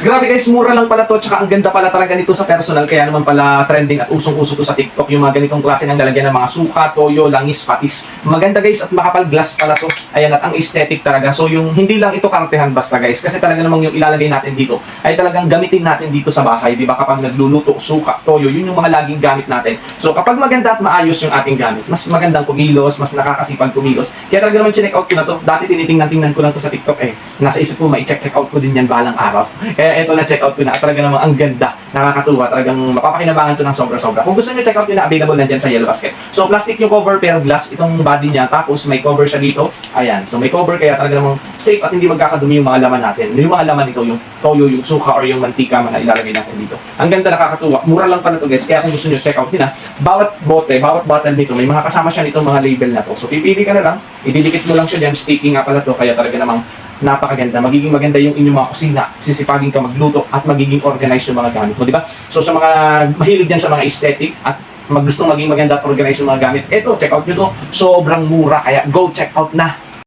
Grabe guys, mura lang pala to, tsaka ang ganda pala talaga nito sa personal, kaya naman pala trending at usong-uso to sa TikTok, yung mga ganitong klase ng lalagyan ng mga suka, toyo, langis, patis. Maganda guys at makapal glass pala to. Ayan, at ang aesthetic talaga. So yung hindi lang ito kartehan basta guys, kasi talaga namang yung ilalagay natin dito ay talagang gamitin natin dito sa bahay, di ba? Kapag nagluluto, suka, toyo, yun yung mga laging gamit natin. So kapag maganda at maayos yung ating gamit, mas magandang kumilos, mas nakakasipag kumilos. Kaya talaga naman check out ko na to. Dati tinitingnan-tingnan ko lang to sa TikTok eh. Nasa isip ko, check out ko din yan balang araw. Kaya eto na check out ko na. At talaga namang ang ganda, nakakatuwa, talagang mapapakinabangan to ng sobra-sobra. Kung gusto niyo check out yun na, available na dyan sa Yellow Basket. So plastic yung cover pero glass itong body niya, tapos may cover siya dito. Ayan, so may cover kaya talaga namang safe at hindi magkakadumi yung mga laman natin. Yung mga laman nito, yung toyo, yung suka or yung mantika man na ilalagay natin dito. Ang ganda, nakakatuwa. Mura lang pala to guys. Kaya kung gusto niyo check out yun na, bawat bote, bawat bottle nito, may mga kasama siya nitong mga label na to. So pipili ka na lang, ididikit mo lang siya dyan, sticky nga pala to, kaya talaga namang napakaganda. Magiging maganda yung inyong mga kusina. Sisipagin ka magluto at magiging organized yung mga gamit mo, di ba? So sa mga mahilig dyan sa mga aesthetic at gustong maging maganda at organized yung mga gamit, eto, check out nyo to. Sobrang mura, kaya go check out na.